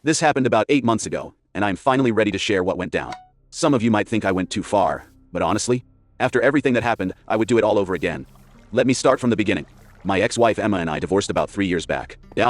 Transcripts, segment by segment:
This happened about 8 months ago, and I'm finally ready to share what went down. Some of you might think I went too far, but honestly, after everything that happened, I would do it all over again. Let me start from the beginning. My ex-wife Emma and I divorced about 3 years back. The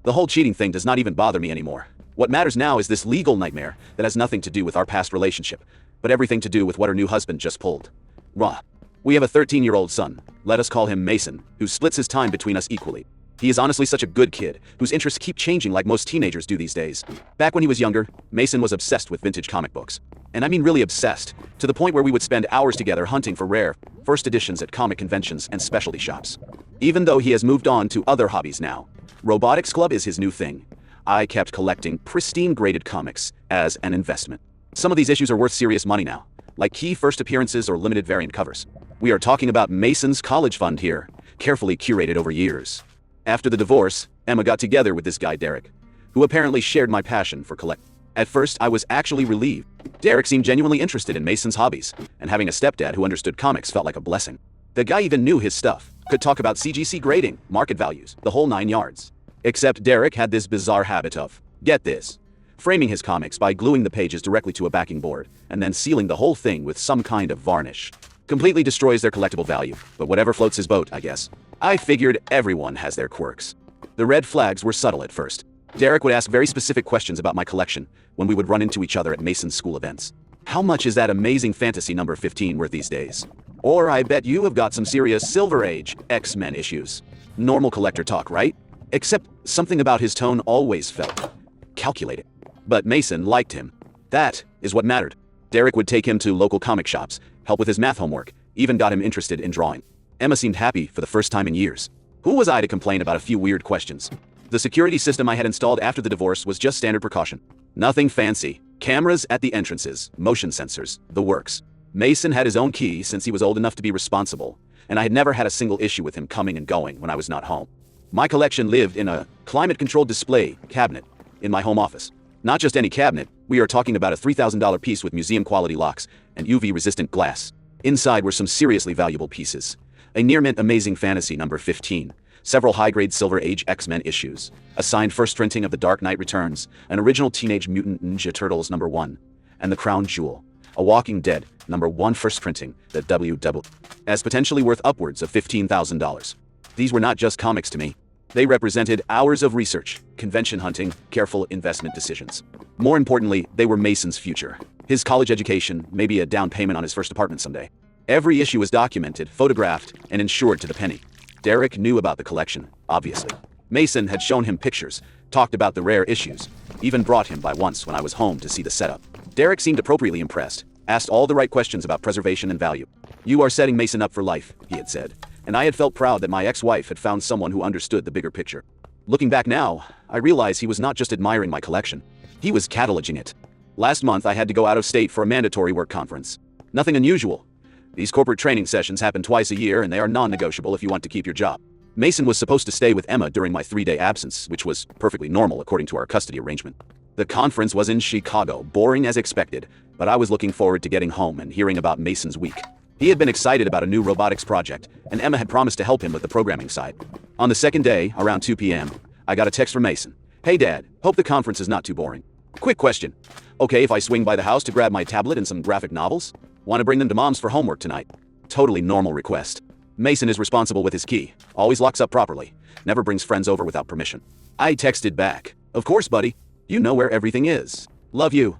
whole cheating thing does not even bother me anymore. What matters now is this legal nightmare that has nothing to do with our past relationship, but everything to do with what her new husband just pulled. Raw. We have a 13-year-old son, let us call him Mason, who splits his time between us equally. He is honestly such a good kid, whose interests keep changing like most teenagers do these days. Back when he was younger, Mason was obsessed with vintage comic books. And I mean really obsessed, to the point where we would spend hours together hunting for rare, first editions at comic conventions and specialty shops. Even though he has moved on to other hobbies now, Robotics Club is his new thing. I kept collecting pristine graded comics as an investment. Some of these issues are worth serious money now, like key first appearances or limited variant covers. We are talking about Mason's college fund here, carefully curated over years. After the divorce, Emma got together with this guy Derek, who apparently shared my passion for collecting. At first, I was actually relieved. Derek seemed genuinely interested in Mason's hobbies, and having a stepdad who understood comics felt like a blessing. The guy even knew his stuff, could talk about CGC grading, market values, the whole 9 yards. Except Derek had this bizarre habit of, get this, framing his comics by gluing the pages directly to a backing board, and then sealing the whole thing with some kind of varnish. Completely destroys their collectible value, but whatever floats his boat, I guess. I figured everyone has their quirks. The red flags were subtle at first. Derek would ask very specific questions about my collection when we would run into each other at Mason's school events. How much is that amazing fantasy number 15 worth these days? Or I bet you have got some serious Silver Age X-Men issues. Normal collector talk, right? Except something about his tone always felt calculated. But Mason liked him. That is what mattered. Derek would take him to local comic shops, help with his math homework, even got him interested in drawing. Emma seemed happy for the first time in years. Who was I to complain about a few weird questions? The security system I had installed after the divorce was just standard precaution. Nothing fancy. Cameras at the entrances, motion sensors, the works. Mason had his own key since he was old enough to be responsible, and I had never had a single issue with him coming and going when I was not home. My collection lived in a climate-controlled display cabinet in my home office. Not just any cabinet, we are talking about a $3,000 piece with museum-quality locks and UV-resistant glass. Inside were some seriously valuable pieces. A near-mint Amazing Fantasy number 15, several high-grade Silver Age X-Men issues, a signed first printing of The Dark Knight Returns, an original Teenage Mutant Ninja Turtles number 1, and The Crown Jewel, a Walking Dead number 1 first printing, the WW, as potentially worth upwards of $15,000. These were not just comics to me. They represented hours of research, convention hunting, careful investment decisions. More importantly, they were Mason's future. His college education, maybe a down payment on his first apartment someday. Every issue was documented, photographed, and insured to the penny. Derek knew about the collection, obviously. Mason had shown him pictures, talked about the rare issues, even brought him by once when I was home to see the setup. Derek seemed appropriately impressed, asked all the right questions about preservation and value. "You are setting Mason up for life," he had said, and I had felt proud that my ex-wife had found someone who understood the bigger picture. Looking back now, I realize he was not just admiring my collection. He was cataloging it. Last month I had to go out of state for a mandatory work conference. Nothing unusual. These corporate training sessions happen twice a year and they are non-negotiable if you want to keep your job. Mason was supposed to stay with Emma during my 3-day absence, which was perfectly normal according to our custody arrangement. The conference was in Chicago, boring as expected, but I was looking forward to getting home and hearing about Mason's week. He had been excited about a new robotics project, and Emma had promised to help him with the programming side. On the second day, around 2 p.m., I got a text from Mason. "Hey Dad, hope the conference is not too boring. Quick question. Okay if I swing by the house to grab my tablet and some graphic novels? Want to bring them to Mom's for homework tonight." Totally normal request. Mason is responsible with his key, always locks up properly, never brings friends over without permission. I texted back, "Of course, buddy. You know where everything is. Love you."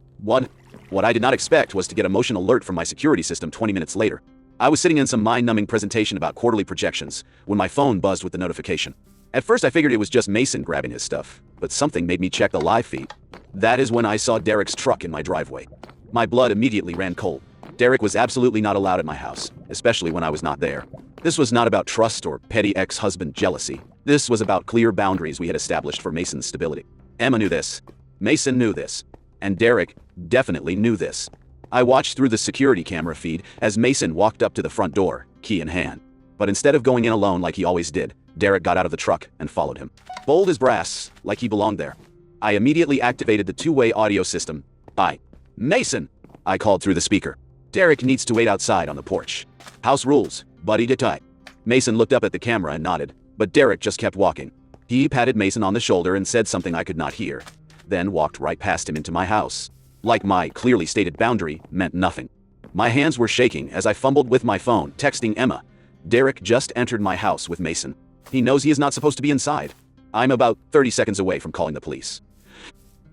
What I did not expect was to get a motion alert from my security system 20 minutes later. I was sitting in some mind-numbing presentation about quarterly projections when my phone buzzed with the notification. At first I figured it was just Mason grabbing his stuff, but something made me check the live feed. That is when I saw Derek's truck in my driveway. My blood immediately ran cold. Derek was absolutely not allowed at my house, especially when I was not there. This was not about trust or petty ex-husband jealousy. This was about clear boundaries we had established for Mason's stability. Emma knew this. Mason knew this. And Derek definitely knew this. I watched through the security camera feed as Mason walked up to the front door, key in hand. But instead of going in alone like he always did, Derek got out of the truck and followed him. Bold as brass, like he belonged there. I immediately activated the two-way audio system. Mason, I called through the speaker. "Derek needs to wait outside on the porch. House rules, buddy to tie." Mason looked up at the camera and nodded, but Derek just kept walking. He patted Mason on the shoulder and said something I could not hear, then walked right past him into my house. Like my clearly stated boundary meant nothing. My hands were shaking as I fumbled with my phone, texting Emma. Derek just entered my house with Mason. He knows he is not supposed to be inside. I'm about 30 seconds away from calling the police.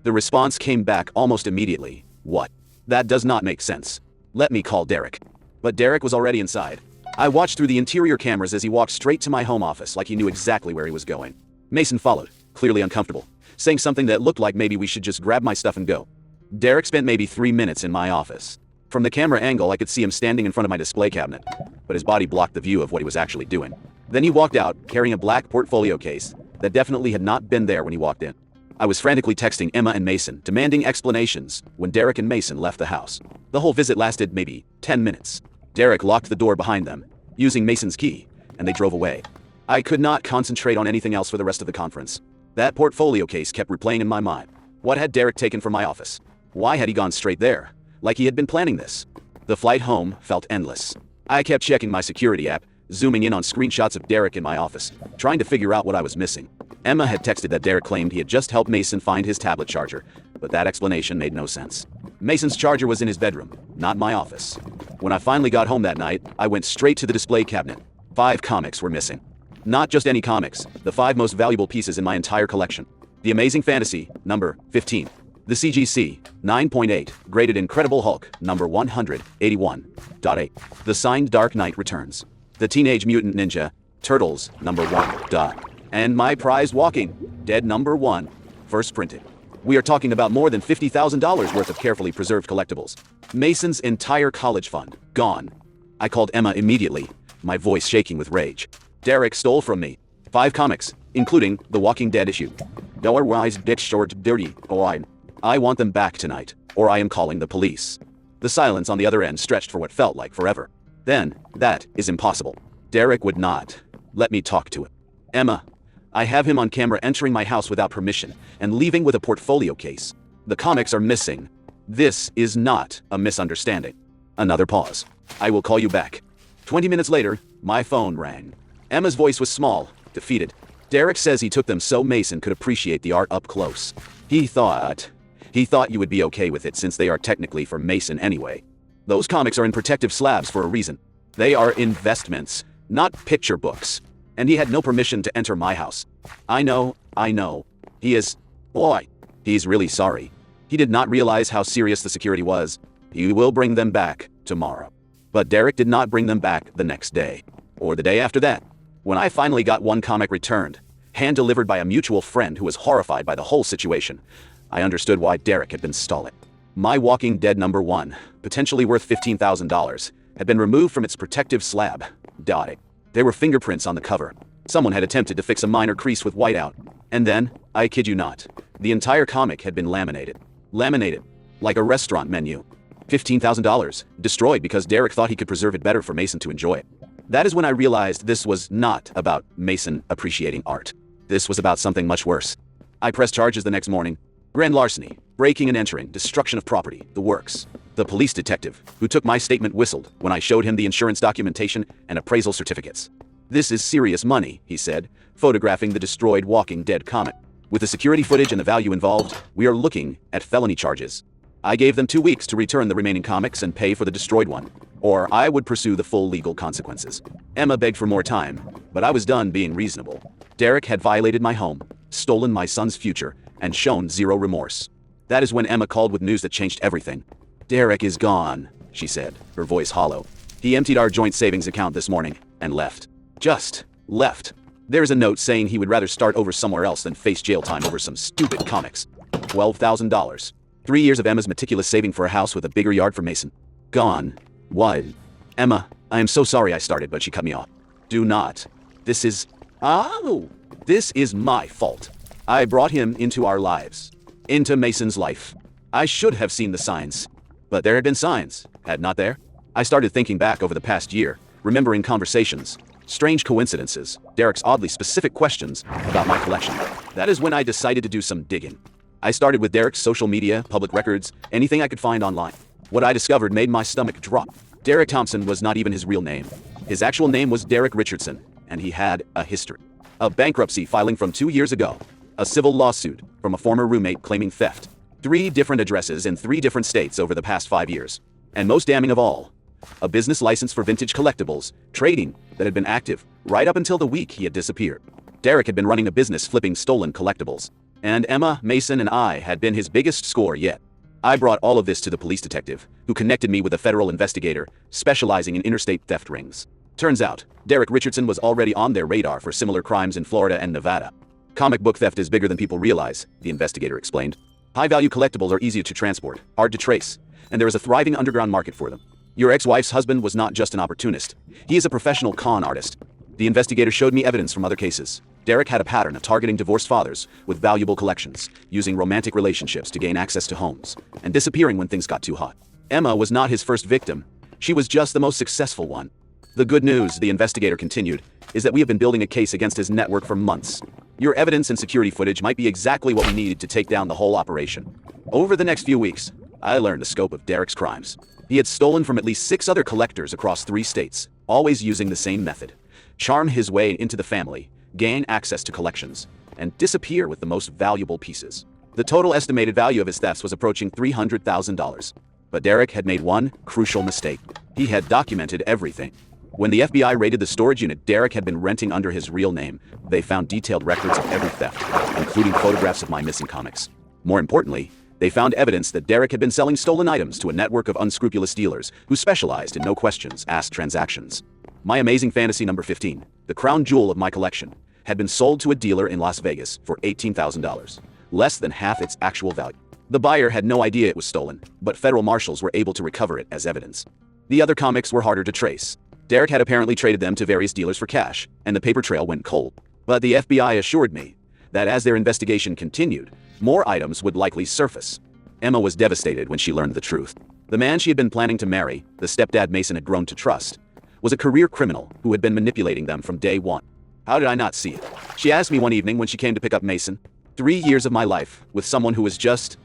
The response came back almost immediately. What? That does not make sense. Let me call Derek. But Derek was already inside. I watched through the interior cameras as he walked straight to my home office like he knew exactly where he was going. Mason followed, clearly uncomfortable, saying something that looked like maybe we should just grab my stuff and go. Derek spent maybe 3 minutes in my office. From the camera angle, I could see him standing in front of my display cabinet, but his body blocked the view of what he was actually doing. Then he walked out, carrying a black portfolio case that definitely had not been there when he walked in. I was frantically texting Emma and Mason, demanding explanations, when Derek and Mason left the house. The whole visit lasted maybe 10 minutes. Derek locked the door behind them, using Mason's key, and they drove away. I could not concentrate on anything else for the rest of the conference. That portfolio case kept replaying in my mind. What had Derek taken from my office? Why had he gone straight there? Like he had been planning this. The flight home felt endless. I kept checking my security app, zooming in on screenshots of Derek in my office, trying to figure out what I was missing. Emma had texted that Derek claimed he had just helped Mason find his tablet charger, but that explanation made no sense. Mason's charger was in his bedroom, not my office. When I finally got home that night, I went straight to the display cabinet. 5 comics were missing. Not just any comics, the 5 most valuable pieces in my entire collection. The Amazing Fantasy, number 15. The CGC, 9.8, graded Incredible Hulk, number 181.8. The signed Dark Knight Returns. The Teenage Mutant Ninja Turtles, number 1. And my prized Walking Dead number 1, first printed. We are talking about more than $50,000 worth of carefully preserved collectibles. Mason's entire college fund, gone. I called Emma immediately, my voice shaking with rage. Derek stole from me 5 comics, including The Walking Dead issue. Dollar-wise, dick short, dirty, wine. I want them back tonight, or I am calling the police. The silence on the other end stretched for what felt like forever. Then, that is impossible. Derek would not let me talk to him. Emma, I have him on camera entering my house without permission and leaving with a portfolio case. The comics are missing. This is not a misunderstanding. Another pause. I will call you back. 20 minutes later, my phone rang. Emma's voice was small, defeated. Derek says he took them so Mason could appreciate the art up close. He thought you would be okay with it since they are technically for Mason anyway. Those comics are in protective slabs for a reason. They are investments, not picture books. And he had no permission to enter my house. I know. He's really sorry. He did not realize how serious the security was. He will bring them back tomorrow. But Derek did not bring them back the next day, or the day after that. When I finally got one comic returned, hand-delivered by a mutual friend who was horrified by the whole situation, I understood why Derek had been stalling. My Walking Dead number 1, potentially worth $15,000, had been removed from its protective slab. There were fingerprints on the cover. Someone had attempted to fix a minor crease with whiteout. And then, I kid you not, the entire comic had been laminated. Laminated. Like a restaurant menu. $15,000. Destroyed because Derek thought he could preserve it better for Mason to enjoy it. That is when I realized this was not about Mason appreciating art. This was about something much worse. I pressed charges the next morning. Grand larceny, breaking and entering, destruction of property, the works. The police detective, who took my statement, whistled when I showed him the insurance documentation and appraisal certificates. This is serious money, he said, photographing the destroyed Walking Dead comic. With the security footage and the value involved, we are looking at felony charges. I gave them 2 weeks to return the remaining comics and pay for the destroyed one, or I would pursue the full legal consequences. Emma begged for more time, but I was done being reasonable. Derek had violated my home, stolen my son's future, and shown zero remorse. That is when Emma called with news that changed everything. Derek is gone, she said, her voice hollow. He emptied our joint savings account this morning and left. Just left. There is a note saying he would rather start over somewhere else than face jail time over some stupid comics. $12,000. 3 years of Emma's meticulous saving for a house with a bigger yard for Mason. Gone. What? Emma, I am so sorry I started, but she cut me off. Do not. This is my fault. I brought him into our lives. Into Mason's life. I should have seen the signs. But there had been signs, had not there? I started thinking back over the past year, remembering conversations, strange coincidences, Derek's oddly specific questions about my collection. That is when I decided to do some digging. I started with Derek's social media, public records, anything I could find online. What I discovered made my stomach drop. Derek Thompson was not even his real name. His actual name was Derek Richardson, and he had a history. A bankruptcy filing from 2 years ago. A civil lawsuit from a former roommate claiming theft. 3 different addresses in 3 different states over the past 5 years. And most damning of all, a business license for vintage collectibles, trading, that had been active right up until the week he had disappeared. Derek had been running a business flipping stolen collectibles. And Emma, Mason, and I had been his biggest score yet. I brought all of this to the police detective, who connected me with a federal investigator specializing in interstate theft rings. Turns out, Derek Richardson was already on their radar for similar crimes in Florida and Nevada. Comic book theft is bigger than people realize, the investigator explained. High-value collectibles are easier to transport, hard to trace, and there is a thriving underground market for them. Your ex-wife's husband was not just an opportunist. He is a professional con artist. The investigator showed me evidence from other cases. Derek had a pattern of targeting divorced fathers with valuable collections, using romantic relationships to gain access to homes, and disappearing when things got too hot. Emma was not his first victim. She was just the most successful one. The good news, the investigator continued, is that we have been building a case against his network for months. Your evidence and security footage might be exactly what we needed to take down the whole operation. Over the next few weeks, I learned the scope of Derek's crimes. He had stolen from at least 6 other collectors across 3 states, always using the same method. Charm his way into the family, gain access to collections, and disappear with the most valuable pieces. The total estimated value of his thefts was approaching $300,000. But Derek had made one crucial mistake. He had documented everything. When the FBI raided the storage unit Derek had been renting under his real name, they found detailed records of every theft, including photographs of my missing comics. More importantly, they found evidence that Derek had been selling stolen items to a network of unscrupulous dealers who specialized in no-questions-asked transactions. My amazing fantasy number 15, the crown jewel of my collection, had been sold to a dealer in Las Vegas for $18,000, less than half its actual value. The buyer had no idea it was stolen, but federal marshals were able to recover it as evidence. The other comics were harder to trace. Derek had apparently traded them to various dealers for cash, and the paper trail went cold. But the FBI assured me that as their investigation continued, more items would likely surface. Emma was devastated when she learned the truth. The man she had been planning to marry, the stepdad Mason had grown to trust, was a career criminal who had been manipulating them from day one. How did I not see it? She asked me one evening when she came to pick up Mason. 3 years of my life with someone who was just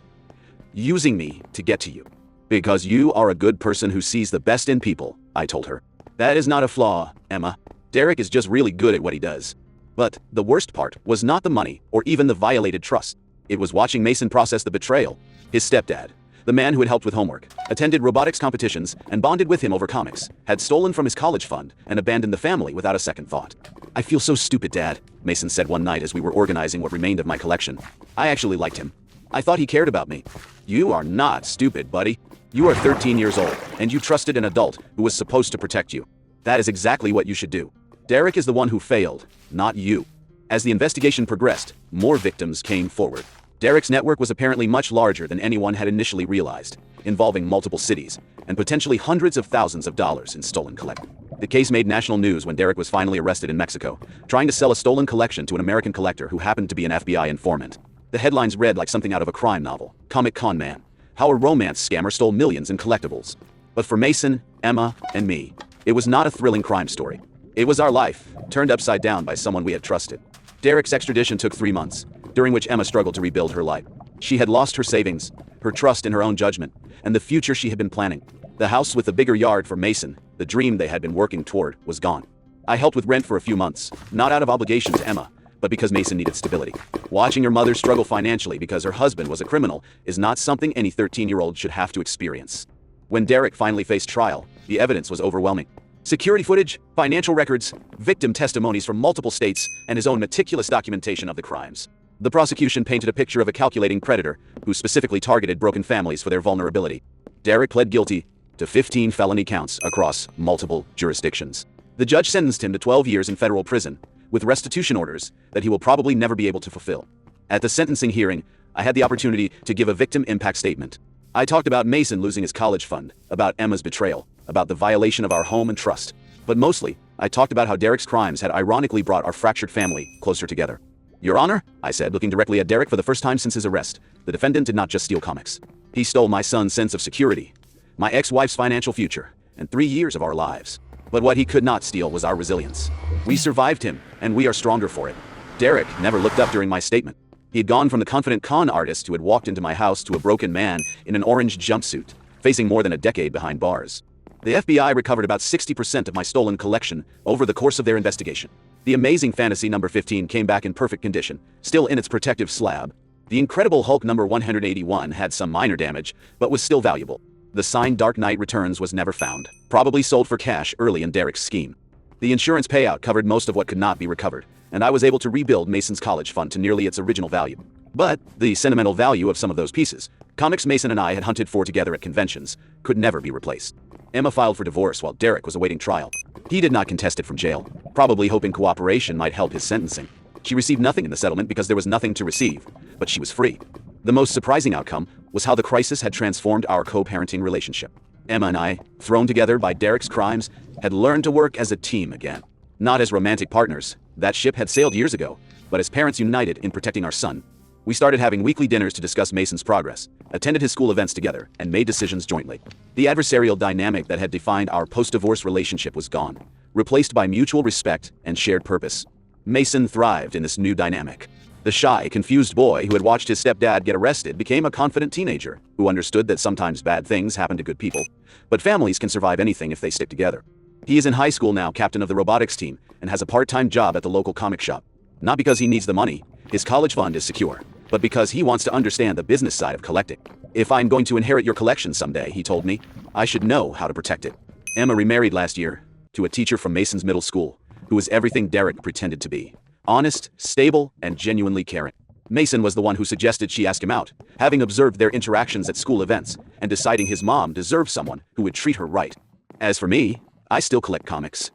using me to get to you. Because you are a good person who sees the best in people, I told her. That is not a flaw, Emma. Derek is just really good at what he does. But the worst part was not the money or even the violated trust. It was watching Mason process the betrayal. His stepdad, the man who had helped with homework, attended robotics competitions, and bonded with him over comics, had stolen from his college fund and abandoned the family without a second thought. I feel so stupid, Dad, Mason said one night as we were organizing what remained of my collection. I actually liked him. I thought he cared about me. You are not stupid, buddy. You are 13 years old, and you trusted an adult who was supposed to protect you. That is exactly what you should do. Derek is the one who failed, not you. As the investigation progressed, more victims came forward. Derek's network was apparently much larger than anyone had initially realized, involving multiple cities, and potentially hundreds of thousands of dollars in stolen collectibles. The case made national news when Derek was finally arrested in Mexico, trying to sell a stolen collection to an American collector who happened to be an FBI informant. The headlines read like something out of a crime novel, Comic Con Man, how a romance scammer stole millions in collectibles. But for Mason, Emma, and me, it was not a thrilling crime story. It was our life, turned upside down by someone we had trusted. Derek's extradition took 3 months, during which Emma struggled to rebuild her life. She had lost her savings, her trust in her own judgment, and the future she had been planning. The house with the bigger yard for Mason, the dream they had been working toward, was gone. I helped with rent for a few months, not out of obligation to Emma, but because Mason needed stability. Watching your mother struggle financially because her husband was a criminal is not something any 13-year-old should have to experience. When Derek finally faced trial, the evidence was overwhelming. Security footage, financial records, victim testimonies from multiple states, and his own meticulous documentation of the crimes. The prosecution painted a picture of a calculating predator who specifically targeted broken families for their vulnerability. Derek pled guilty to 15 felony counts across multiple jurisdictions. The judge sentenced him to 12 years in federal prison, with restitution orders that he will probably never be able to fulfill. At the sentencing hearing, I had the opportunity to give a victim impact statement. I talked about Mason losing his college fund, about Emma's betrayal, about the violation of our home and trust. But mostly, I talked about how Derek's crimes had ironically brought our fractured family closer together. Your Honor, I said, looking directly at Derek for the first time since his arrest, the defendant did not just steal comics. He stole my son's sense of security, my ex-wife's financial future, and 3 years of our lives. But what he could not steal was our resilience. We survived him, and we are stronger for it. Derek never looked up during my statement. He had gone from the confident con artist who had walked into my house to a broken man in an orange jumpsuit, facing more than a decade behind bars. The FBI recovered about 60% of my stolen collection over the course of their investigation. The Amazing Fantasy number 15 came back in perfect condition, still in its protective slab. The Incredible Hulk number 181 had some minor damage, but was still valuable. The signed Dark Knight Returns was never found, probably sold for cash early in Derek's scheme. The insurance payout covered most of what could not be recovered, and I was able to rebuild Mason's college fund to nearly its original value. But the sentimental value of some of those pieces, comics Mason and I had hunted for together at conventions, could never be replaced. Emma filed for divorce while Derek was awaiting trial. He did not contest it from jail, probably hoping cooperation might help his sentencing. She received nothing in the settlement because there was nothing to receive, but she was free. The most surprising outcome was how the crisis had transformed our co-parenting relationship. Emma and I, thrown together by Derek's crimes, had learned to work as a team again. Not as romantic partners, that ship had sailed years ago, but as parents united in protecting our son. We started having weekly dinners to discuss Mason's progress, attended his school events together, and made decisions jointly. The adversarial dynamic that had defined our post-divorce relationship was gone, replaced by mutual respect and shared purpose. Mason thrived in this new dynamic. The shy, confused boy who had watched his stepdad get arrested became a confident teenager who understood that sometimes bad things happen to good people, but families can survive anything if they stick together. He is in high school now, captain of the robotics team, and has a part-time job at the local comic shop. Not because he needs the money, his college fund is secure, but because he wants to understand the business side of collecting. If I'm going to inherit your collection someday, he told me, I should know how to protect it. Emma remarried last year to a teacher from Mason's middle school, who was everything Derek pretended to be. Honest, stable, and genuinely caring. Mason was the one who suggested she ask him out, having observed their interactions at school events, and deciding his mom deserved someone who would treat her right. As for me, I still collect comics.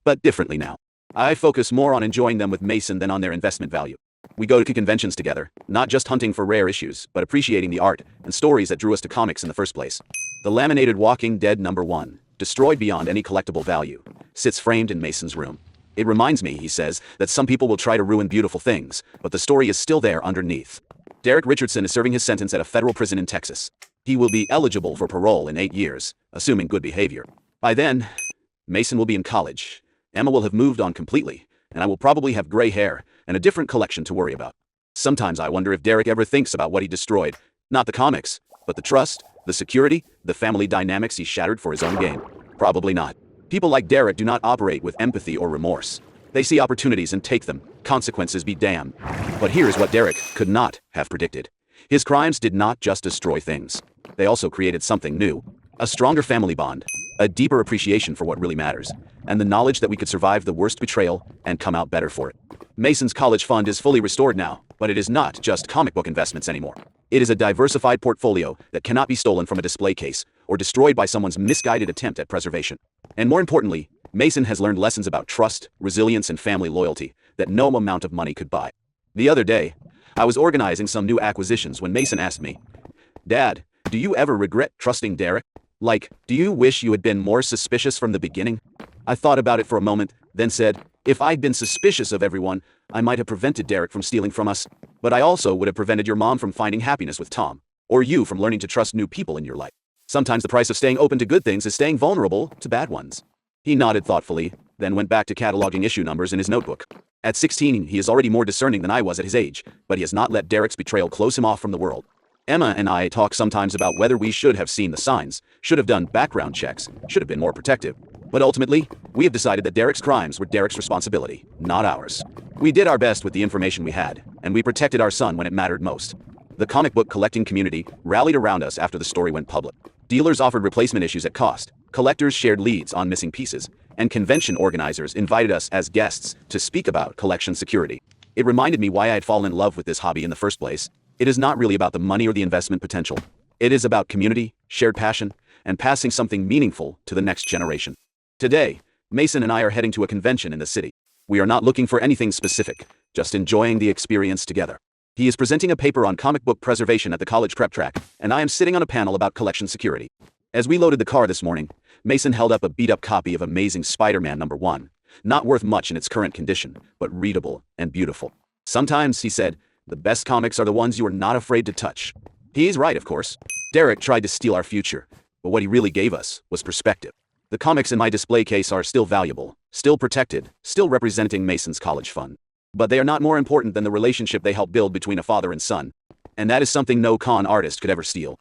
But differently now. I focus more on enjoying them with Mason than on their investment value. We go to conventions together, not just hunting for rare issues, but appreciating the art and stories that drew us to comics in the first place. The laminated Walking Dead number 1, destroyed beyond any collectible value, sits framed in Mason's room. It reminds me, he says, that some people will try to ruin beautiful things, but the story is still there underneath. Derek Richardson is serving his sentence at a federal prison in Texas. He will be eligible for parole in 8 years, assuming good behavior. By then, Mason will be in college. Emma will have moved on completely, and I will probably have gray hair and a different collection to worry about. Sometimes I wonder if Derek ever thinks about what he destroyed. Not the comics, but the trust, the security, the family dynamics he shattered for his own gain. Probably not. People like Derek do not operate with empathy or remorse. They see opportunities and take them, consequences be damned. But here's what Derek could not have predicted. His crimes did not just destroy things. They also created something new. A stronger family bond, a deeper appreciation for what really matters, and the knowledge that we could survive the worst betrayal and come out better for it. Mason's college fund is fully restored now, but it is not just comic book investments anymore. It is a diversified portfolio that cannot be stolen from a display case or destroyed by someone's misguided attempt at preservation. And more importantly, Mason has learned lessons about trust, resilience, and family loyalty that no amount of money could buy. The other day, I was organizing some new acquisitions when Mason asked me, Dad, do you ever regret trusting Derek? Like, do you wish you had been more suspicious from the beginning? I thought about it for a moment, then said, if I'd been suspicious of everyone, I might have prevented Derek from stealing from us. But I also would have prevented your mom from finding happiness with Tom, or you from learning to trust new people in your life. Sometimes the price of staying open to good things is staying vulnerable to bad ones. He nodded thoughtfully, then went back to cataloging issue numbers in his notebook. At 16, he is already more discerning than I was at his age, but he has not let Derek's betrayal close him off from the world. Emma and I talk sometimes about whether we should have seen the signs, should have done background checks, should have been more protective. But ultimately, we have decided that Derek's crimes were Derek's responsibility, not ours. We did our best with the information we had, and we protected our son when it mattered most. The comic book collecting community rallied around us after the story went public. Dealers offered replacement issues at cost, collectors shared leads on missing pieces, and convention organizers invited us as guests to speak about collection security. It reminded me why I had fallen in love with this hobby in the first place. It is not really about the money or the investment potential. It is about community, shared passion, and passing something meaningful to the next generation. Today, Mason and I are heading to a convention in the city. We are not looking for anything specific, just enjoying the experience together. He is presenting a paper on comic book preservation at the college prep track, and I am sitting on a panel about collection security. As we loaded the car this morning, Mason held up a beat-up copy of Amazing Spider-Man number 1, not worth much in its current condition, but readable and beautiful. Sometimes, he said, the best comics are the ones you are not afraid to touch. He's right, of course. Derek tried to steal our future, but what he really gave us was perspective. The comics in my display case are still valuable, still protected, still representing Mason's college fund. But they are not more important than the relationship they help build between a father and son. And that is something no con artist could ever steal.